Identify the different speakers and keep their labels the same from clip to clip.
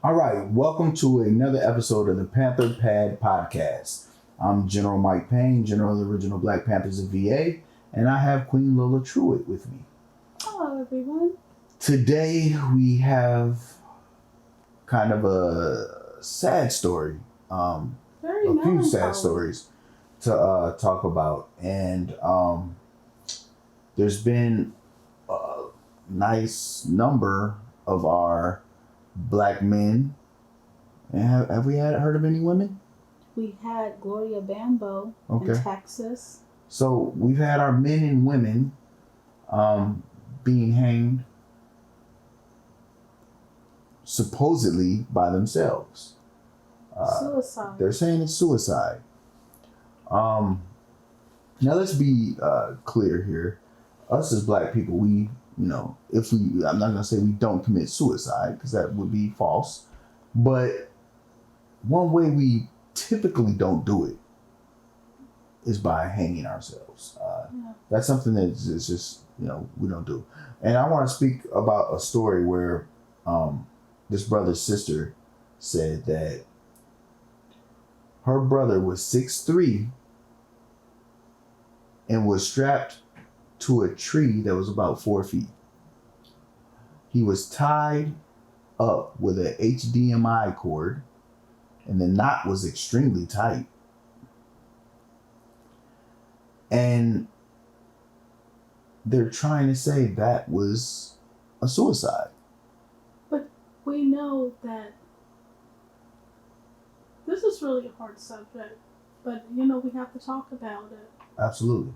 Speaker 1: All right, welcome to another episode of the Panther Pad Podcast. I'm General Mike Payne, General of the Original Black Panthers of VA, and I have Queen Lola Truitt with me.
Speaker 2: Hello, everyone.
Speaker 1: Today we have kind of a sad story,
Speaker 2: Very
Speaker 1: a few sad
Speaker 2: melancholy.
Speaker 1: stories to talk about, and there's been a nice number of our black men. And have we heard of any women?
Speaker 2: We had Gloria Bambo in Texas.
Speaker 1: So we've had our men and women being hanged supposedly by themselves.
Speaker 2: Suicide.
Speaker 1: They're saying it's suicide. Now let's be clear here. Us as black people, I'm not going to say we don't commit suicide because that would be false. But one way we typically don't do it is by hanging ourselves. That's something that is just, we don't do. And I want to speak about a story where this brother's sister said that her brother was 6'3" and was strapped to a tree that was about 4 feet. He was tied up with an HDMI cord, and the knot was extremely tight. And they're trying to say that was a suicide.
Speaker 2: But we know that this is really a hard subject, but we have to talk about it.
Speaker 1: Absolutely.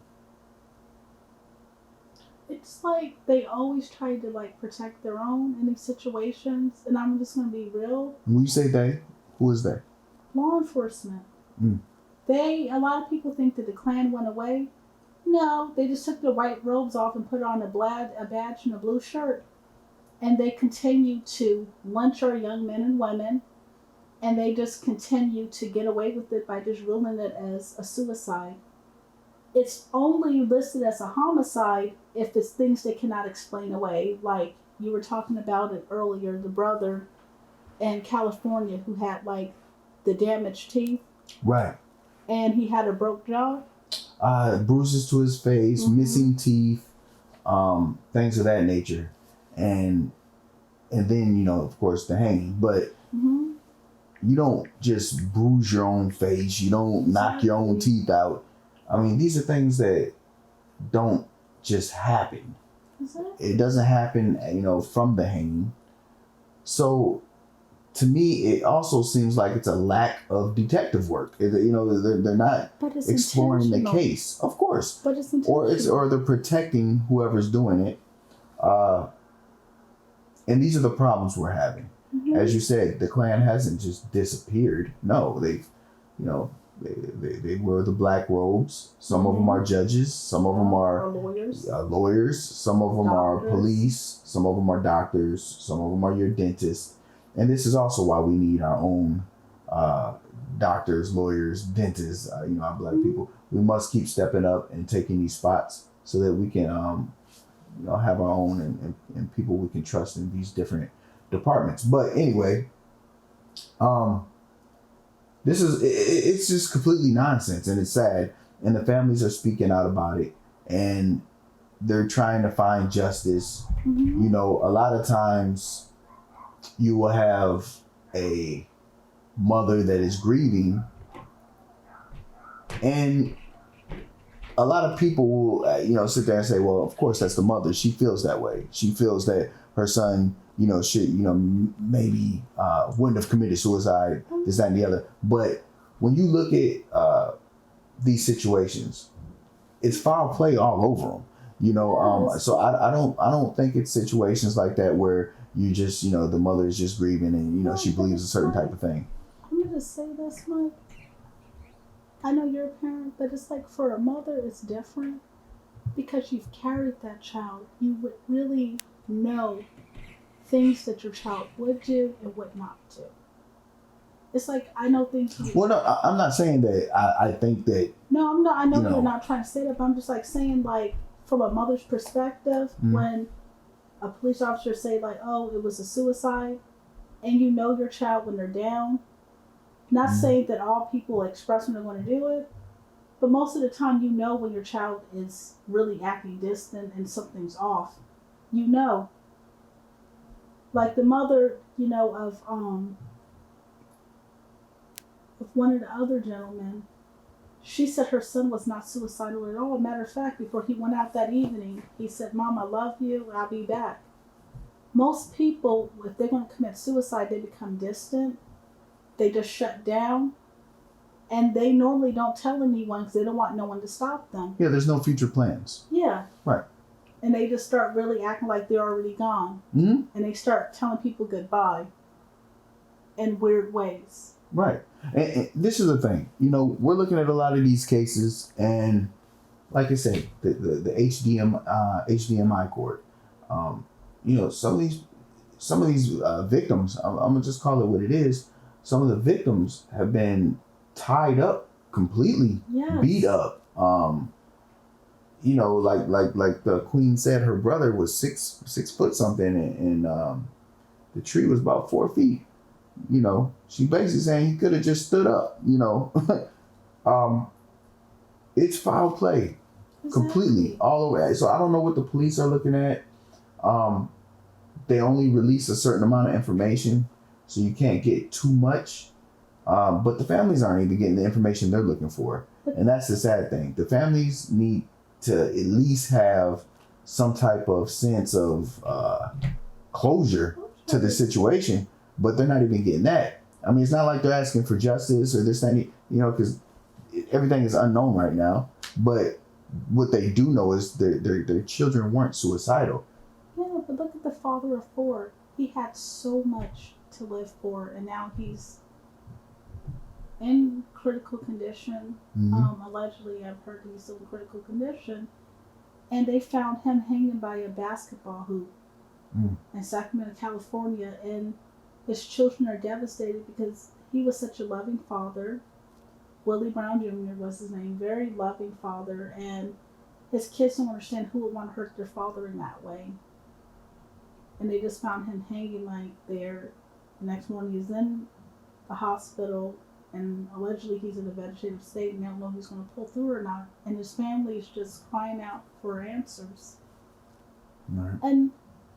Speaker 2: It's like they always try to protect their own in these situations, and I'm just going to be real.
Speaker 1: When you say they, who is they?
Speaker 2: Law enforcement. A lot of people think that the Klan went away. No, they just took the white robes off and put on a badge and a blue shirt. And they continue to lynch our young men and women. And they just continue to get away with it by just ruling it as a suicide. It's only listed as a homicide if it's things they cannot explain away. Like you were talking about it earlier, the brother in California who had the damaged teeth.
Speaker 1: Right.
Speaker 2: And he had a broke jaw.
Speaker 1: Bruises to his face, missing teeth, things of that nature. And then, of course, the hanging. But you don't just bruise your own face. You don't knock your own teeth out. I mean, these are things that don't just happen.
Speaker 2: Exactly.
Speaker 1: It doesn't happen, from the hanging. So, to me, it also seems like it's a lack of detective work. They're not exploring the case, of course.
Speaker 2: But it's intentional.
Speaker 1: Or they're protecting whoever's doing it. And these are the problems we're having. As you said, the Klan hasn't just disappeared. No, they've, they wear the black robes. Some of them are judges. Some of them are lawyers. Some of them are police. Some of them are doctors. Some of them are your dentists. And this is also why we need our own doctors, lawyers, dentists, our black people. We must keep stepping up and taking these spots so that we can, have our own and people we can trust in these different departments. But anyway, it's just completely nonsense and it's sad. And the families are speaking out about it and they're trying to find justice. A lot of times you will have a mother that is grieving and a lot of people will, sit there and say, well, of course that's the mother. She feels that way. She feels that her son, should, maybe wouldn't have committed suicide, this, that, and the other. But when you look at these situations, it's foul play all over them. So I don't think it's situations like that where you just, the mother is just grieving and, she believes a certain type of thing.
Speaker 2: I'm going to say this, Mike. I know you're a parent, but it's for a mother, it's different because you've carried that child. You would really know things that your child would do and would not do. It's I know things.
Speaker 1: Well, no, I'm not saying that I think that.
Speaker 2: No, I'm not. I know you're not trying to say that, but I'm just saying from a mother's perspective, when a police officer say oh, it was a suicide, and you know your child when they're down. Not saying that all people express when they want to do it, but most of the time you know when your child is really acting distant and something's off. You know. Like the mother, of one of the other gentlemen, she said her son was not suicidal at all. Matter of fact, before he went out that evening, he said, "Mom, I love you. I'll be back." Most people, if they're going to commit suicide, they become distant. They just shut down. And they normally don't tell anyone because they don't want no one to stop them.
Speaker 1: Yeah, there's no future plans.
Speaker 2: Yeah.
Speaker 1: Right.
Speaker 2: And they just start really acting like they're already gone.
Speaker 1: Mm-hmm.
Speaker 2: And they start telling people goodbye in weird ways.
Speaker 1: Right. And this is the thing. We're looking at a lot of these cases, and like I said, the HDMI court. Some of these victims. I'm gonna just call it what it is. Some of the victims have been tied up completely,
Speaker 2: yes.
Speaker 1: beat up. Like the queen said, her brother was 6 foot something, and the tree was about 4 feet. She basically saying he could have just stood up. It's foul play, exactly. Completely all the way. So I don't know what the police are looking at. They only release a certain amount of information, so you can't get too much. But the families aren't even getting the information they're looking for, and that's the sad thing. The families need to at least have some type of sense of closure to the situation, but they're not even getting that. I mean, it's not like they're asking for justice or this, that, because everything is unknown right now. But what they do know is their children weren't suicidal.
Speaker 2: Yeah, but look at the father of 4. He had so much to live for, and now he's in critical condition.
Speaker 1: Mm-hmm.
Speaker 2: Allegedly, I've heard he's still in critical condition. And they found him hanging by a basketball hoop in Sacramento, California. And his children are devastated because he was such a loving father. Willie Brown Jr. was his name. Very loving father. And his kids don't understand who would want to hurt their father in that way. And they just found him hanging like there. The next morning he's in the hospital, and allegedly he's in a vegetative state, and they don't know if he's going to pull through or not. And his family is just crying out for answers.
Speaker 1: Right.
Speaker 2: And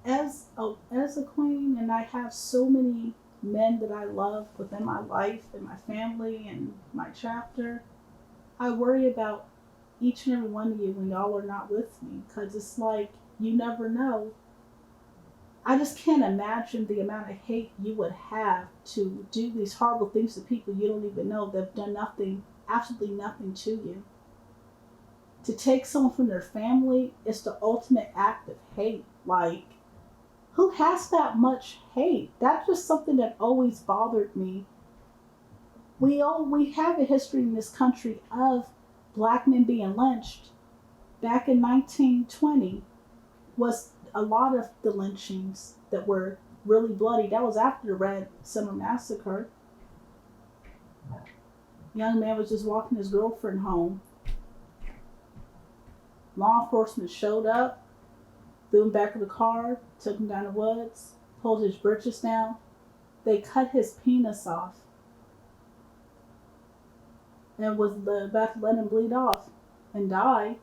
Speaker 2: as a queen, and I have so many men that I love within my life and my family and my chapter, I worry about each and every one of you when y'all are not with me, because it's like you never know. I just can't imagine the amount of hate you would have to do these horrible things to people you don't even know that have done nothing, absolutely nothing to you. To take someone from their family is the ultimate act of hate. Like, who has that much hate? That's just something that always bothered me. We have a history in this country of black men being lynched. Back in 1920 was a lot of the lynchings that were really bloody. That was after the Red Summer Massacre. Young man was just walking his girlfriend home. Law enforcement showed up, threw him back in the car, took him down the woods, pulled his britches down. They cut his penis off and was about to let him bleed off and die.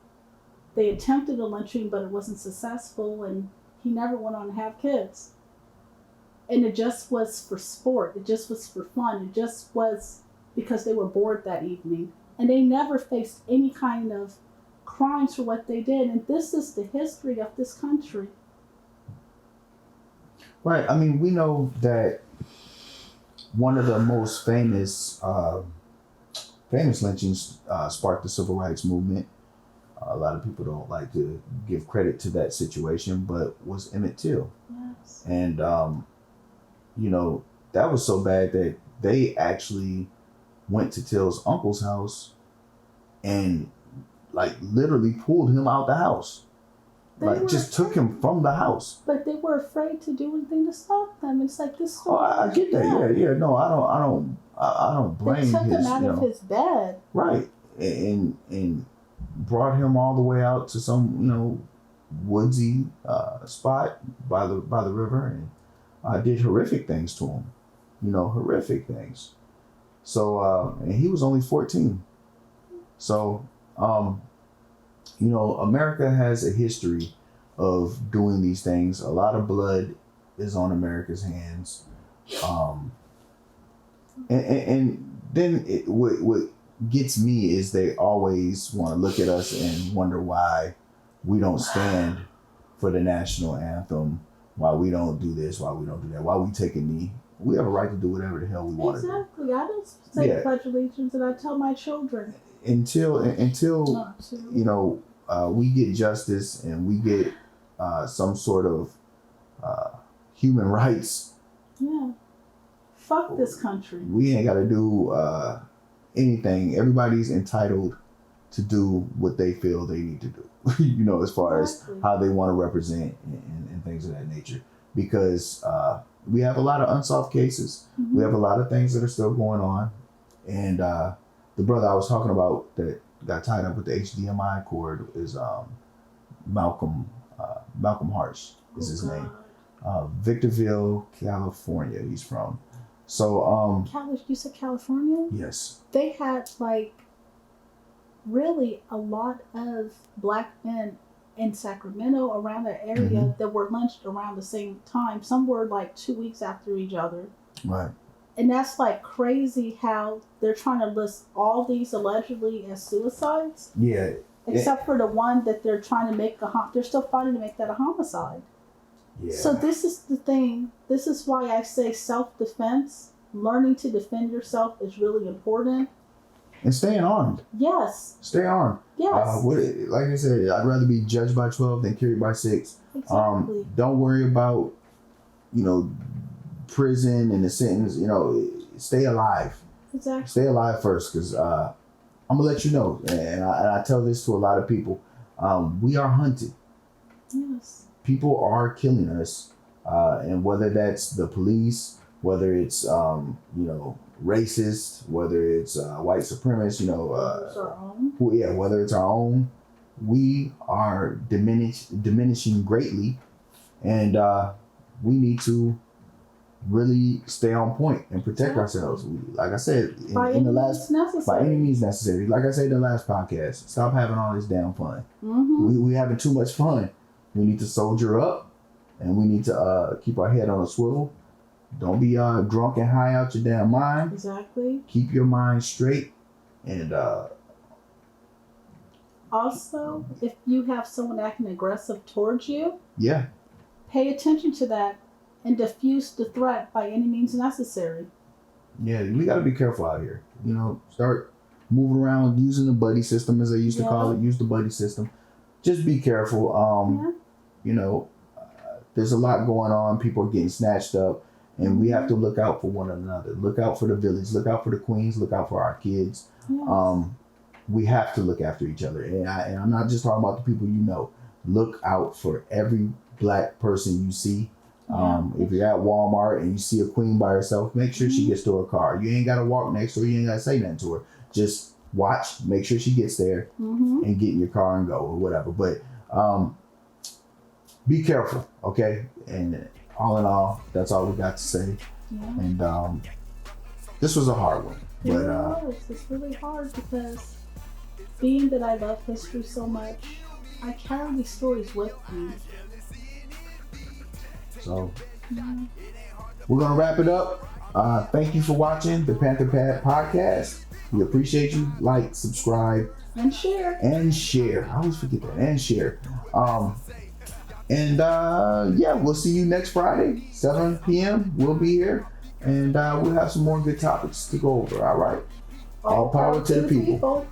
Speaker 2: They attempted a lynching, but it wasn't successful, and he never went on to have kids. And it just was for sport. It just was for fun. It just was because they were bored that evening. And they never faced any kind of crimes for what they did. And this is the history of this country.
Speaker 1: Right. I mean, we know that one of the most famous lynchings sparked the civil rights movement. A lot of people don't like to give credit to that situation, but was Emmett Till.
Speaker 2: Yes.
Speaker 1: And, that was so bad that they actually went to Till's uncle's house and, literally pulled him out the house. Just took him from the house.
Speaker 2: But they were afraid to do anything to stop them. It's like this.
Speaker 1: Oh, I get that. Yeah. No, I don't blame his.
Speaker 2: They took him out of his bed.
Speaker 1: Right. And brought him all the way out to some, woodsy spot by the river, did horrific things to him. Horrific things. So, and he was only 14. So, America has a history of doing these things. A lot of blood is on America's hands. And then what gets me is they always want to look at us and wonder why we don't stand for the national anthem, why we don't do this, why we don't do that, why we take a knee. We have a right to do whatever the hell we want to do.
Speaker 2: Exactly. I don't say pledge allegiance, and I tell my children. Until
Speaker 1: we get justice and we get some sort of human rights.
Speaker 2: Yeah. Fuck this country.
Speaker 1: We ain't got to do anything. Everybody's entitled to do what they feel they need to do, as far as how they want to represent and things of that nature. Because we have a lot of unsolved cases. Mm-hmm. We have a lot of things that are still going on. And the brother I was talking about that got tied up with the HDMI cord is Malcolm Harsh is his name. Victorville, California, he's from. So
Speaker 2: you said California?
Speaker 1: Yes.
Speaker 2: They had really a lot of black men in Sacramento around that area mm-hmm. that were lynched around the same time. Some were 2 weeks after each other.
Speaker 1: Right.
Speaker 2: And that's crazy how they're trying to list all these allegedly as suicides.
Speaker 1: Yeah.
Speaker 2: Except for the one that they're trying to make they're still fighting to make that a homicide.
Speaker 1: Yeah.
Speaker 2: So this is the thing. This is why I say self-defense, learning to defend yourself is really important.
Speaker 1: And staying armed.
Speaker 2: Yes.
Speaker 1: Stay armed.
Speaker 2: Yes.
Speaker 1: Like I said, I'd rather be judged by 12 than carried by 6.
Speaker 2: Exactly.
Speaker 1: Don't worry about, prison and the sentence. Stay alive.
Speaker 2: Exactly.
Speaker 1: Stay alive first, because I'm gonna let you know, and I tell this to a lot of people. We are hunted.
Speaker 2: Yes.
Speaker 1: People are killing us, and whether that's the police, whether it's racist, whether it's white supremacists, whether it's our own, we are diminishing greatly, and we need to really stay on point and protect ourselves. Like I said, by any means necessary. Like I said in the last podcast, stop having all this damn fun. Mm-hmm. We having too much fun. We need to soldier up, and we need to keep our head on a swivel. Don't be drunk and high out your damn mind.
Speaker 2: Exactly.
Speaker 1: Keep your mind straight. And
Speaker 2: also, if you have someone acting aggressive towards you,
Speaker 1: yeah,
Speaker 2: pay attention to that and diffuse the threat by any means necessary.
Speaker 1: Yeah, we got to be careful out here. Start moving around using the buddy system, as they used to call it. Use the buddy system. Just be careful. There's a lot going on. People are getting snatched up. And we have to look out for one another. Look out for the village. Look out for the queens. Look out for our kids. Yes. We have to look after each other. And I'm not just talking about the people you know. Look out for every black person you see. If you're at Walmart and you see a queen by herself, make sure she gets to her car. You ain't got to walk next to her. You ain't got to say nothing to her. Just watch. Make sure she gets there and get in your car and go or whatever. But be careful, okay? And all in all, that's all we got to say. Yeah. And this was a hard one.
Speaker 2: It really was. It's really hard because being that I love history so much, I carry these stories with me.
Speaker 1: So, we're going to wrap it up. Thank you for watching the Panther podcast. We appreciate you. Like, subscribe.
Speaker 2: And share.
Speaker 1: I always forget that. And share. We'll see you next Friday, 7 p.m. We'll be here, and we'll have some more good topics to go over. All right. All power to the people.